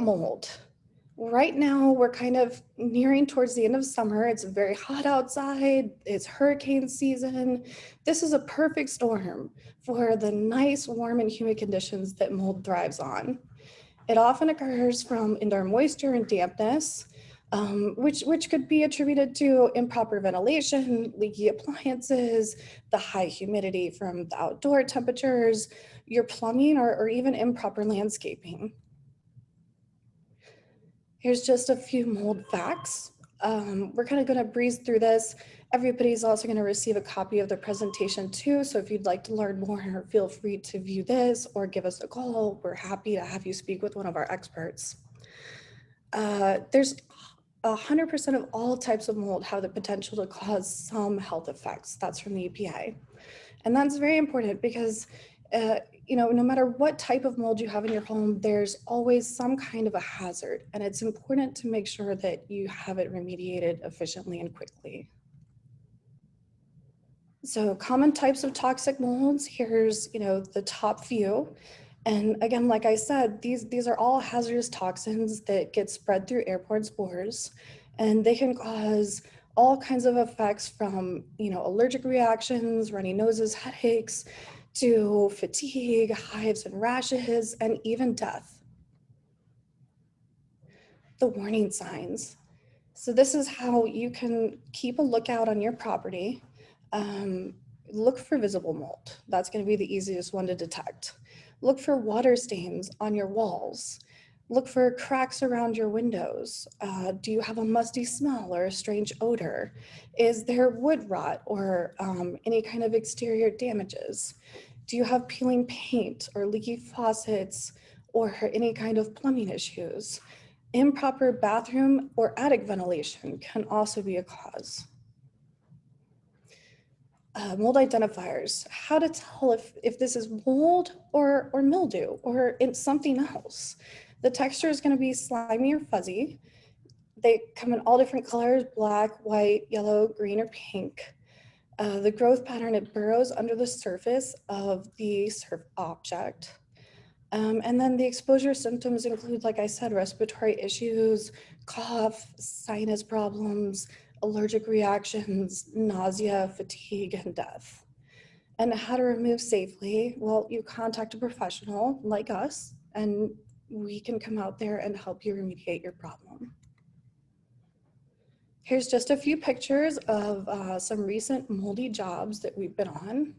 mold. Right now, we're kind of nearing towards the end of summer. It's very hot outside. It's hurricane season. This is a perfect storm for the nice, warm, and humid conditions that mold thrives on. It often occurs from indoor moisture and dampness, which could be attributed to improper ventilation, leaky appliances, the high humidity from the outdoor temperatures, your plumbing, or even improper landscaping. Here's just a few mold facts. We're kind of going to breeze through this. Everybody's also going to receive a copy of the presentation too. So if you'd like to learn more, feel free to view this or give us a call. We're happy to have you speak with one of our experts. There's 100% of all types of mold have the potential to cause some health effects. That's from the EPA. And that's very important because no matter what type of mold you have in your home, there's always some kind of a hazard. And it's important to make sure that you have it remediated efficiently and quickly. So common types of toxic molds, here's the top few. And again, like I said, these are all hazardous toxins that get spread through airborne spores, and they can cause all kinds of effects from allergic reactions, runny noses, headaches, to fatigue, hives and rashes, and even death. The warning signs. So this is how you can keep a lookout on your property. Look for visible mold. That's going to be the easiest one to detect. Look for water stains on your walls. Look for cracks around your windows. Do you have a musty smell or a strange odor? Is there wood rot or any kind of exterior damages? Do you have peeling paint or leaky faucets or any kind of plumbing issues? Improper bathroom or attic ventilation can also be a cause. Mold identifiers, how to tell if this is mold or mildew or it's something else. The texture is going to be slimy or fuzzy. They come in all different colors, black, white, yellow, green, or pink. The growth pattern, it burrows under the surface of the surf object. And then the exposure symptoms include, like I said, respiratory issues, cough, sinus problems, allergic reactions, nausea, fatigue, and death. And how to remove safely? Well, you contact a professional like us, and we can come out there and help you remediate your problem. Here's just a few pictures of some recent moldy jobs that we've been on.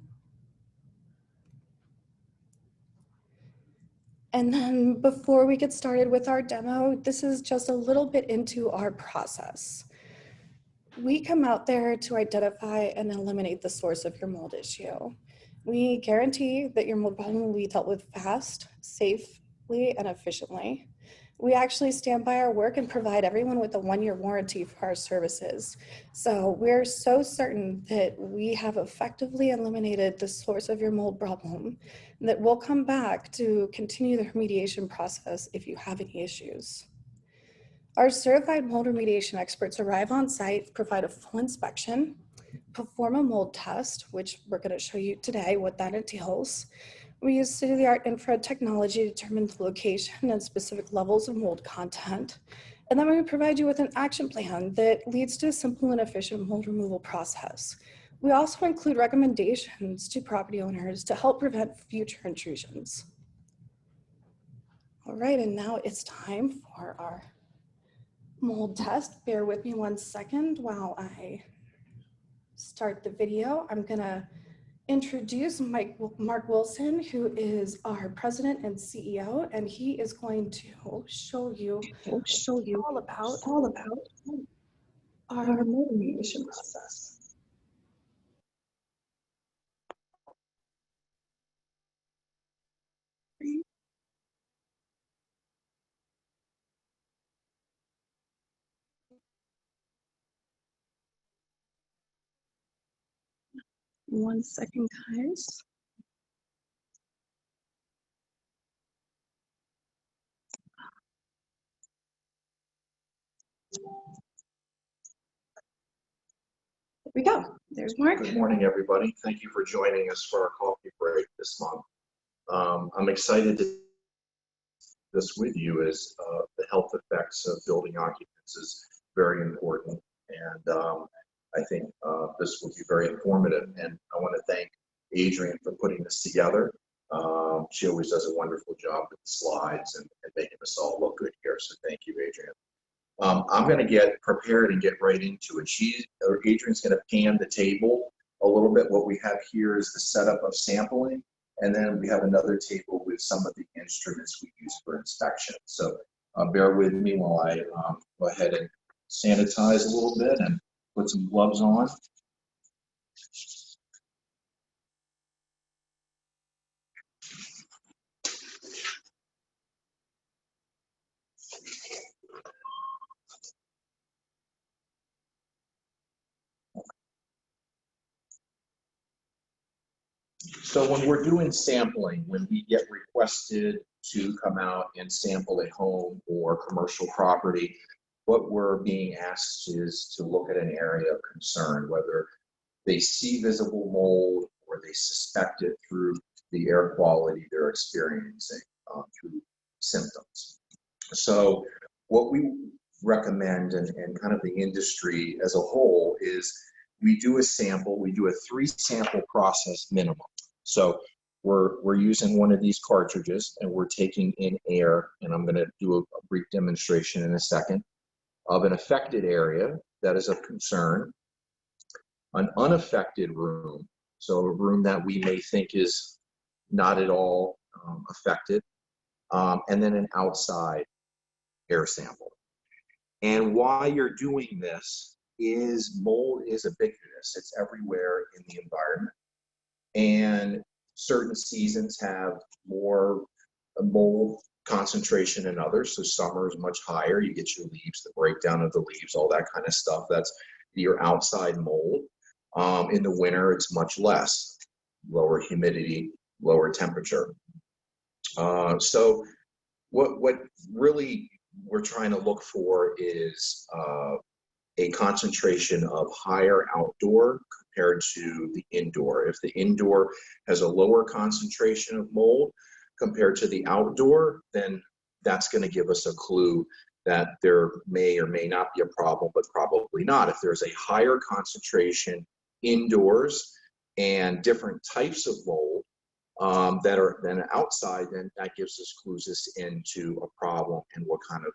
And then before we get started with our demo, this is just a little bit into our process. We come out there to identify and eliminate the source of your mold issue. We guarantee that your mold problem will be dealt with fast, safely, and efficiently. We actually stand by our work and provide everyone with a 1-year warranty for our services. So we're so certain that we have effectively eliminated the source of your mold problem that we'll come back to continue the remediation process if you have any issues. Our certified mold remediation experts arrive on site, provide a full inspection, perform a mold test, which we're going to show you today what that entails. We use state-of-the-art infrared technology to determine the location and specific levels of mold content. And then we provide you with an action plan that leads to a simple and efficient mold removal process. We also include recommendations to property owners to help prevent future intrusions. All right, and now it's time for our mold test. Bear with me 1 second while I start the video. I'm gonna introduce Mark Wilson, who is our president and CEO, and he is going to show you all about our mold remediation process. One second, guys. There we go. There's Mark. Good morning, everybody. Thank you for joining us for our coffee break this month. I'm excited to this with you as health effects of building occupants is very important. And I think this will be very informative. And I want to thank Adrian for putting this together. She always does a wonderful job with the slides and making us all look good here. So thank you, Adrian. I'm going to get prepared and get right into it. Adrian's going to pan the table a little bit. What we have here is the setup of sampling, and then we have another table with some of the instruments we use for inspection. So bear with me while I go ahead and sanitize a little bit and put some gloves on. So when we're doing sampling, when we get requested to come out and sample a home or commercial property, what we're being asked is to look at an area of concern, whether they see visible mold or they suspect it through the air quality they're experiencing through symptoms. So what we recommend and kind of the industry as a whole is we do a sample, we do a 3 sample process minimum. So we're using one of these cartridges and we're taking in air, and I'm going to do a brief demonstration in a second, of an affected area that is of concern, an unaffected room, so a room that we may think is not at all affected, and then an outside air sample. And why you're doing this is mold is ubiquitous. It's everywhere in the environment. And certain seasons have more mold concentration than others. So summer is much higher. You get your leaves, the breakdown of the leaves, all that kind of stuff. That's your outside mold. In the winter, it's much less, lower humidity, lower temperature. So what really we're trying to look for is a concentration of higher outdoor compared to the indoor. If the indoor has a lower concentration of mold compared to the outdoor, then that's going to give us a clue that there may or may not be a problem, but probably not. If there's a higher concentration indoors and different types of mold that are then outside, then that gives us clues into a problem and what kind of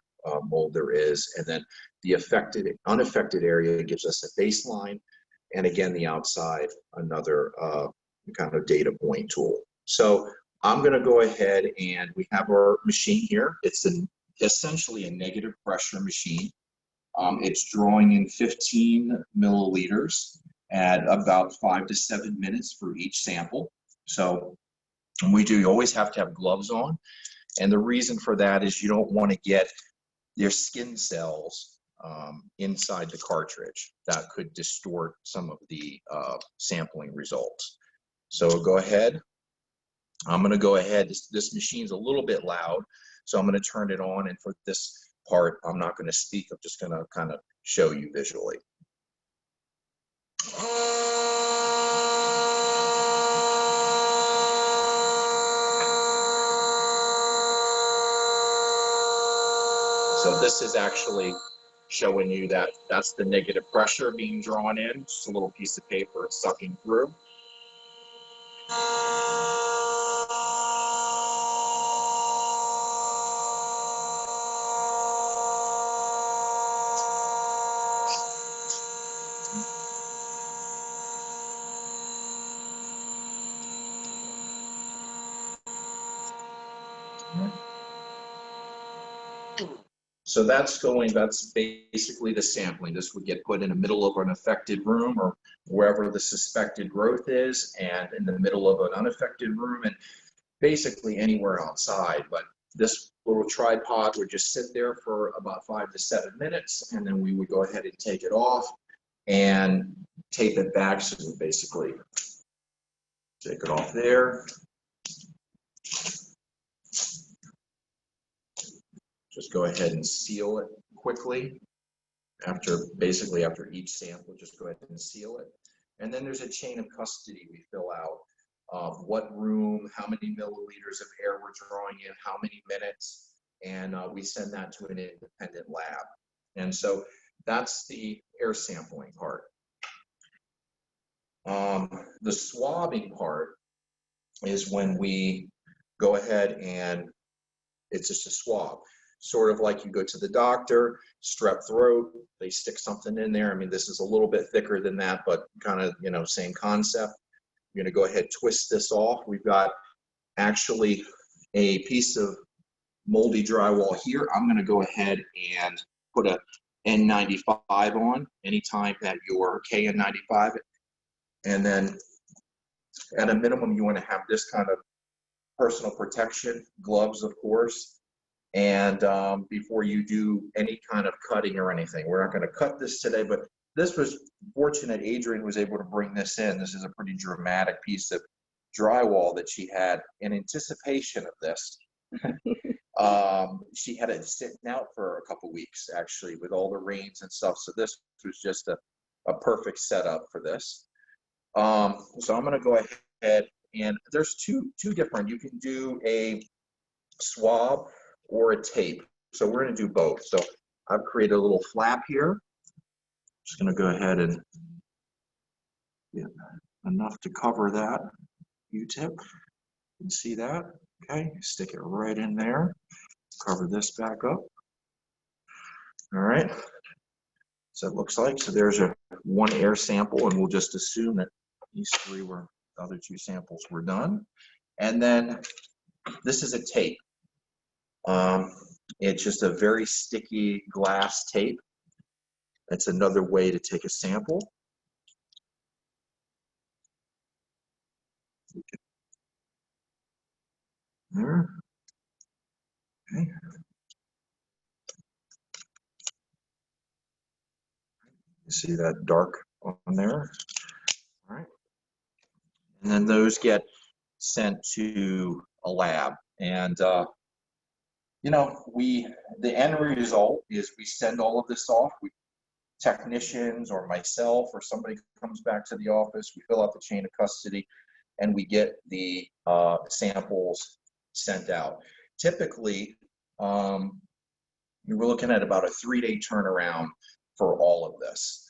mold there is. And then the unaffected area gives us a baseline, and again, the outside, another kind of data point tool. So I'm going to go ahead, and we have our machine here. It's essentially a negative pressure machine. It's drawing in 15 milliliters at about 5 to 7 minutes for each sample. So you always have to have gloves on. And the reason for that is you don't want to get your skin cells inside the cartridge. That could distort some of the sampling results. So go ahead. I'm going to go ahead. This machine's a little bit loud, so I'm going to turn it on. And for this part, I'm not going to speak. I'm just going to kind of show you visually. So this is actually showing you that that's the negative pressure being drawn in. Just a little piece of paper it's sucking through. So that's basically the sampling. This would get put in the middle of an affected room or wherever the suspected growth is, and in the middle of an unaffected room, and basically anywhere outside. But this little tripod would just sit there for about 5 to 7 minutes, and then we would go ahead and take it off and tape it back. So we basically take it off there. Just go ahead and seal it quickly. After each sample, just go ahead and seal it. And then there's a chain of custody we fill out of what room, how many milliliters of air we're drawing in, how many minutes, and we send that to an independent lab. And so that's the air sampling part. The swabbing part is when we go ahead and it's just a swab. Sort of like you go to the doctor, strep throat, they stick something in there. I mean, this is a little bit thicker than that, but kind of, you know, same concept. You're gonna go ahead, twist this off. We've got actually a piece of moldy drywall here. I'm gonna go ahead and put a N95 on anytime that you're KN95. And then at a minimum, you wanna have this kind of personal protection, gloves, of course. And before you do any kind of cutting or anything, we're not going to cut this today, but this was fortunate. Adrian was able to bring this in. This is a pretty dramatic piece of drywall that she had in anticipation of this. She had it sitting out for a couple weeks, actually, with all the rains and stuff. So this was just a perfect setup for this. So I'm going to go ahead, and there's two different. You can do a swab or a tape. So we're going to do both. So I've created a little flap here. Just going to go ahead and get enough to cover that Q-tip. You can see that. Okay, stick it right in there. Cover this back up. All right. So it looks like, so there's one air sample, and we'll just assume that these three were, the other two samples were done. And then this is a tape. It's just a very sticky glass tape. That's another way to take a sample. There. Okay. You see that dark on there? All right. And then those get sent to a lab. And you know, the end result is we send all of this off. Technicians or myself or somebody comes back to the office, we fill out the chain of custody, and we get the samples sent out. Typically, we're looking at about a 3-day turnaround for all of this.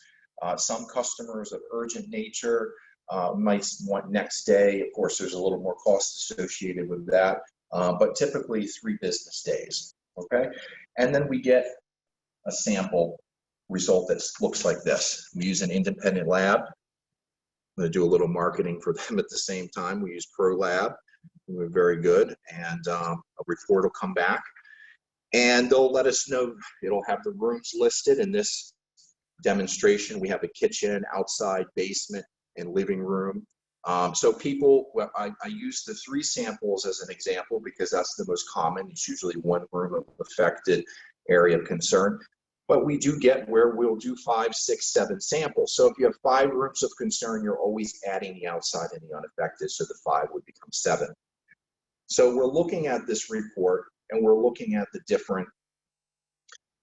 Some customers of urgent nature might want next day. Of course, there's a little more cost associated with that, but typically 3 business days, okay? And then we get a sample result that looks like this. We use an independent lab. I'm going to do a little marketing for them at the same time. We use ProLab. We're very good, and a report will come back, and they'll let us know. It'll have the rooms listed in this demonstration. We have a kitchen, outside, basement, and living room. So people, well, I use the 3 samples as an example because that's the most common. It's usually 1 room of affected area of concern. But we do get where we'll do 5, 6, 7 samples. So if you have 5 rooms of concern, you're always adding the outside and the unaffected, so the 5 would become 7. So we're looking at this report, and we're looking at the different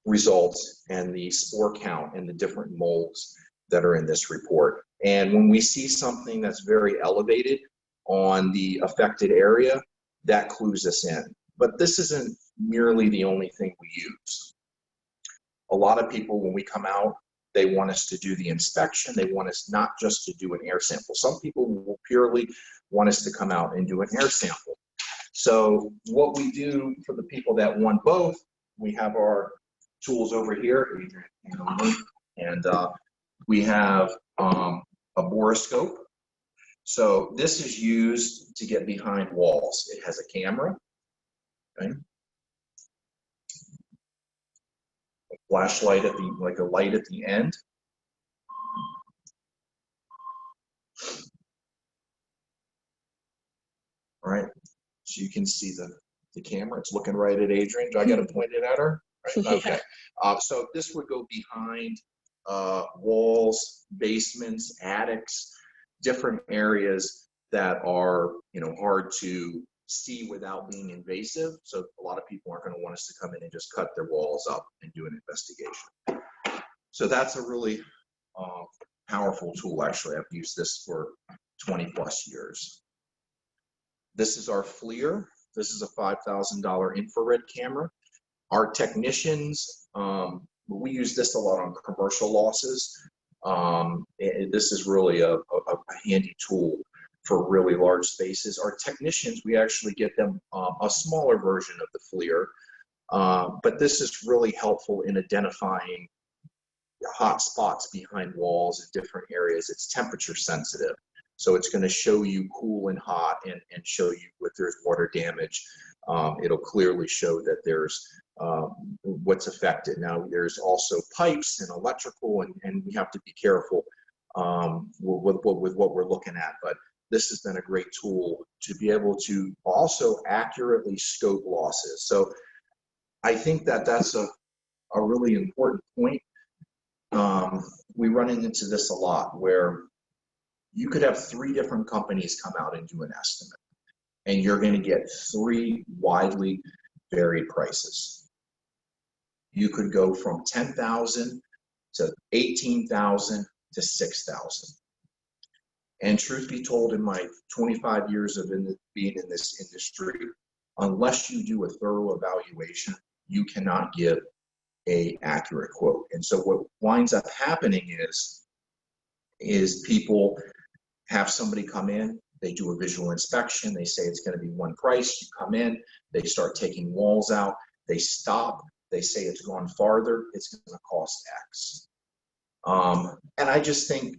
results and the spore count and the different molds that are in this report. And when we see something that's very elevated on the affected area, that clues us in. But this isn't merely the only thing we use. A lot of people, when we come out, they want us to do the inspection. They want us not just to do an air sample. Some people will purely want us to come out and do an air sample. So what we do for the people that want both, we have our tools over here, and we have a borescope. So this is used to get behind walls. It has a camera, okay? Flashlight at the, like a light at the end. All right, so you can see the camera. It's looking right at Adrian. Do I got to point it at her? Right. Okay. So this would go behind walls, basements, attics, different areas that are, you know, hard to see without being invasive. So a lot of people aren't going to want us to come in and just cut their walls up and do an investigation. So that's a really powerful tool. Actually, I've used this for 20 plus years. This is our FLIR. This is a $5,000 infrared camera. Our technicians, we use this a lot on commercial losses. This is really a handy tool for really large spaces. Our technicians, we actually get them a smaller version of the FLIR, but this is really helpful in identifying hot spots behind walls in different areas. It's temperature sensitive, so it's going to show you cool and hot, and show you if there's water damage. It'll clearly show that there's what's affected. Now, there's also pipes and electrical, and we have to be careful with what we're looking at. But this has been a great tool to be able to also accurately scope losses. So I think that that's a really important point. We run into this a lot, where you could have 3 different companies come out and do an estimate, and you're going to get 3 widely varied prices. You could go from $10,000 to $18,000 to $6,000. And truth be told, in my 25 years of being in this industry, unless you do a thorough evaluation, you cannot give an accurate quote. And so what winds up happening is people have somebody come in, they do a visual inspection, they say it's going to be one price, you come in, they start taking walls out, they stop, they say it's gone farther, it's going to cost X. And I just think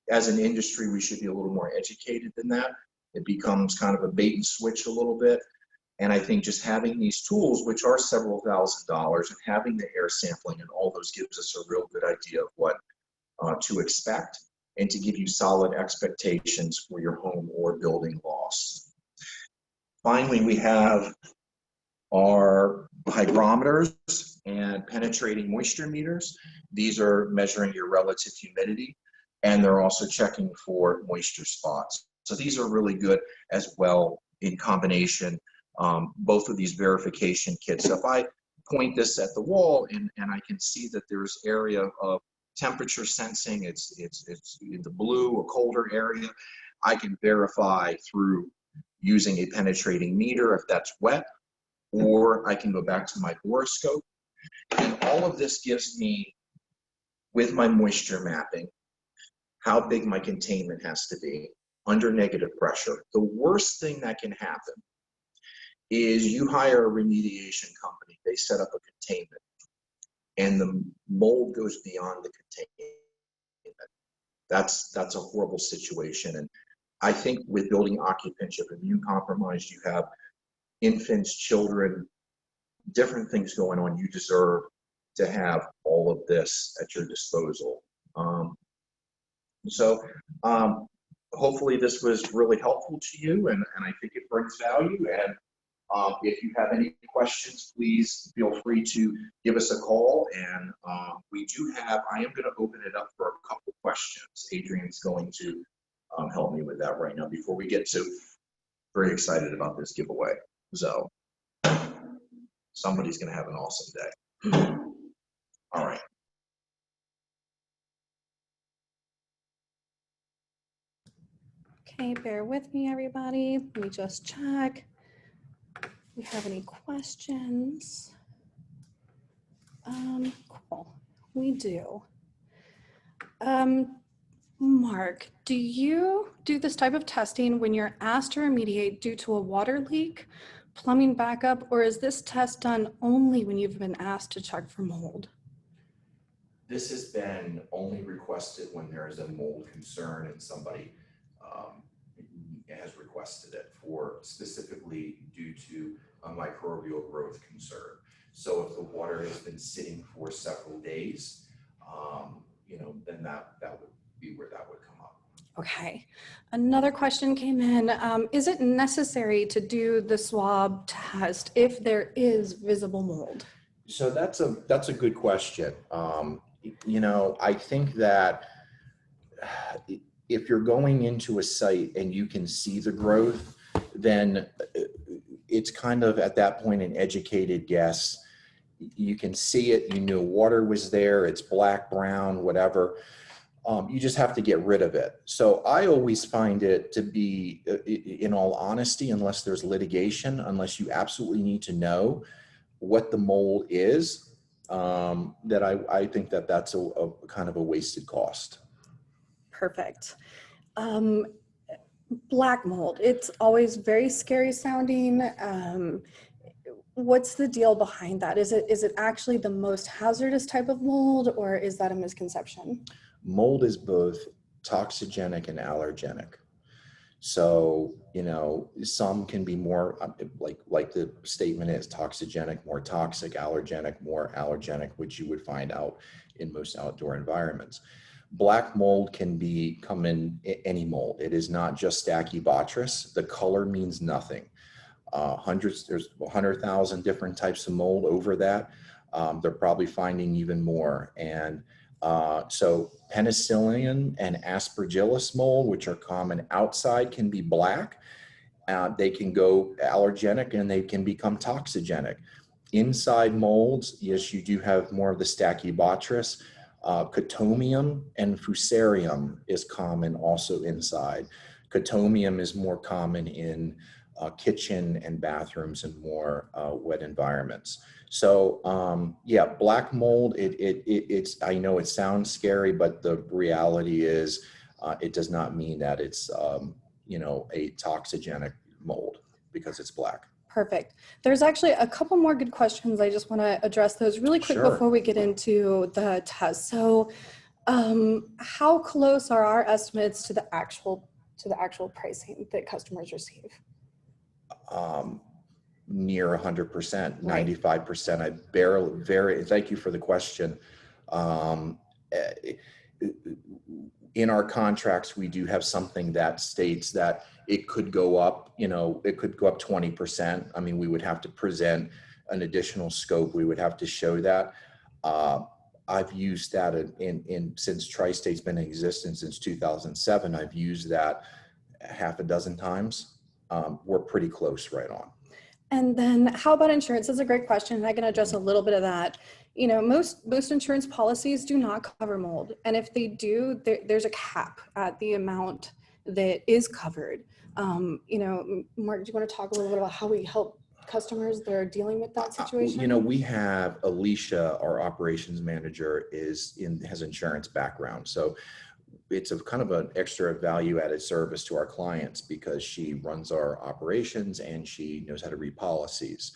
as an industry, we should be a little more educated than that. It becomes kind of a bait and switch a little bit. And I think just having these tools, which are several $1,000s, and having the air sampling and all those gives us a real good idea of what to expect, and to give you solid expectations for your home or building loss. Finally, we have our hygrometers and penetrating moisture meters. These are measuring your relative humidity, and they're also checking for moisture spots. So these are really good as well in combination. Both of these verification kits. So if I point this at the wall and I can see that there's area of temperature sensing, it's in the blue, a colder area, I can verify through using a penetrating meter if that's wet, or I can go back to my borescope. And all of this gives me, with my moisture mapping, how big my containment has to be under negative pressure. The worst thing that can happen is you hire a remediation company, they set up a containment, and the mold goes beyond the containment. That's a horrible situation. And I think with building occupants, you have immune compromised, you have infants, children, different things going on. You deserve to have all of this at your disposal. Hopefully this was really helpful to you, and I think it brings value. And if you have any questions, please feel free to give us a call. And we do have, I am going to open it up for a couple questions. Adrian's going to help me with that right now before we get to, very excited about this giveaway. So somebody's going to have an awesome day. All right. Okay, bear with me, everybody. Let me just check. Do we have any questions? Cool. We do. Mark, do you do this type of testing when you're asked to remediate due to a water leak, plumbing backup, or is this test done only when you've been asked to check for mold? This has been only requested when there is a mold concern and somebody has requested it for specifically due to a microbial growth concern. So if the water has been sitting for several days, then that would be where that would come up. Okay. Another question came in. Is it necessary to do the swab test if there is visible mold? So that's a good question. I think that if you're going into a site and you can see the growth, then it's kind of at that point an educated guess. You can see it, you know water was there, it's black, brown, whatever. You just have to get rid of it. So I always find it to be, in all honesty, unless there's litigation, unless you absolutely need to know, what the mold is, that I think that that's a kind of a wasted cost. Perfect. Black mold, it's always very scary sounding. What's the deal behind that? Is it actually the most hazardous type of mold, or is that a misconception? Mold is both toxigenic and allergenic. So, some can be more like the statement is toxigenic, more toxic, allergenic, more allergenic, which you would find out in most outdoor environments. Black mold can come in any mold. It is not just Stachybotrys. The color means nothing. There's 100,000 different types of mold over that. They're probably finding even more. And so penicillium and aspergillus mold, which are common outside, can be black. They can go allergenic and they can become toxigenic. Inside molds, yes, you do have more of the Stachybotrys. Cotomium and fusarium is common also inside. Cotomium is more common in kitchen and bathrooms and more wet environments. So yeah, black mold, it's, I know it sounds scary, but the reality is it does not mean that it's a toxigenic mold because it's black. Perfect. There's actually a couple more good questions. I just want to address those really quick Sure. before we get into the test. So how close are our estimates to the actual pricing that customers receive? Near 100%, Right. 95%. I very, thank you for the question. In our contracts, we do have something that states that it could go up, it could go up 20%. I mean, we would have to present an additional scope. We would have to show that. I've used that since Tri-State's been in existence since 2007. I've used that half a dozen times. We're pretty close right on. And then how about insurance? That's a great question. I can address a little bit of that. Most insurance policies do not cover mold. And if they do, there's a cap at the amount that is covered. Mark, do you want to talk a little bit about how we help customers that are dealing with that situation? We have Alicia, our operations manager, has insurance background. So it's a kind of an extra value added service to our clients because she runs our operations and she knows how to read policies.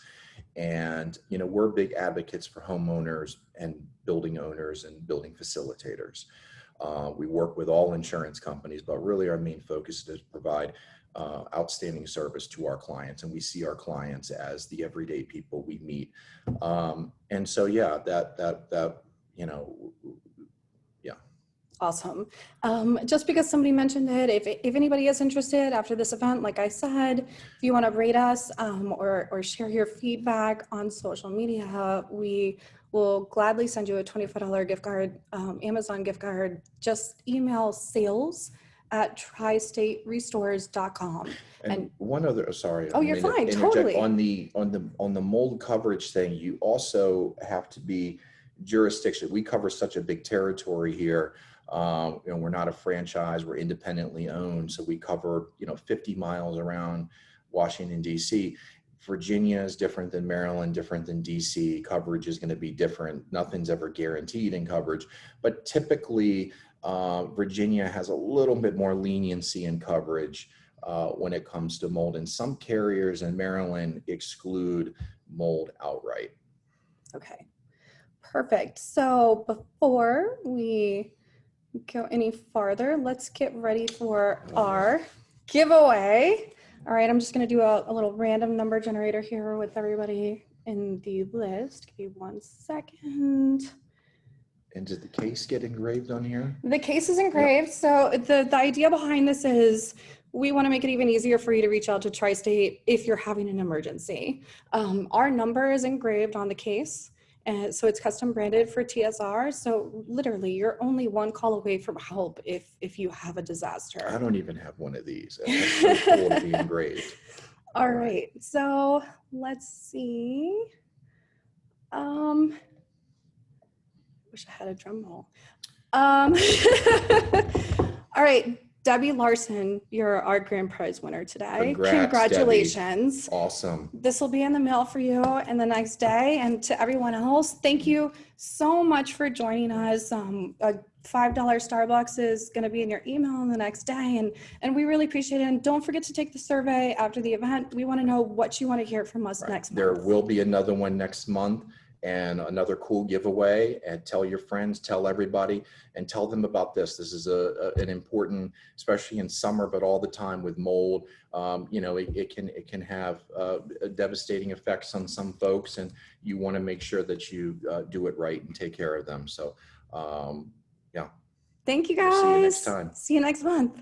And, we're big advocates for homeowners and building owners and building facilitators. We work with all insurance companies, but really our main focus is to provide outstanding service to our clients. And we see our clients as the everyday people we meet. And so, yeah, yeah. Awesome. Just because somebody mentioned it, if anybody is interested after this event, like I said, if you want to rate us or share your feedback on social media, we will gladly send you a $25 gift card, Amazon gift card. Just email sales@tristaterestores.com. And one other, sorry. Oh, you're fine. Totally. On the mold coverage thing, you also have to be jurisdiction. We cover such a big territory here. We're not a franchise, we're independently owned. So we cover, 50 miles around Washington, D.C. Virginia is different than Maryland, different than D.C. Coverage is going to be different. Nothing's ever guaranteed in coverage, but typically Virginia has a little bit more leniency in coverage when it comes to mold. And some carriers in Maryland exclude mold outright. Okay, perfect. So before we go any farther, let's get ready for our giveaway. All right, I'm just going to do a little random number generator here with everybody in the list. Give me 1 second. And did the case get engraved on here? The case is engraved. Yep. So the idea behind this is we want to make it even easier for you to reach out to Tri-State if you're having an emergency. Our number is engraved on the case. And so it's custom branded for TSR. So literally you're only one call away from help if you have a disaster. I don't even have one of these. That's so cool to be engraved. All right. So let's see. Wish I had a drum roll. All right. Debbie Larson, you're our grand prize winner today. Congrats, Debbie. Congratulations. Awesome. This will be in the mail for you and the next day. And to everyone else, thank you so much for joining us. A $5 Starbucks is going to be in your email the next day. And we really appreciate it. And don't forget to take the survey after the event. We want to know what you want to hear from us next month. There will be another one next month and another cool giveaway. And tell your friends, tell everybody, and tell them about this. This is an important, especially in summer, but all the time with mold. You know, it can have devastating effects on some folks, and you want to make sure that you do it right and take care of them. So, yeah. Thank you guys. We'll see you next time. See you next month.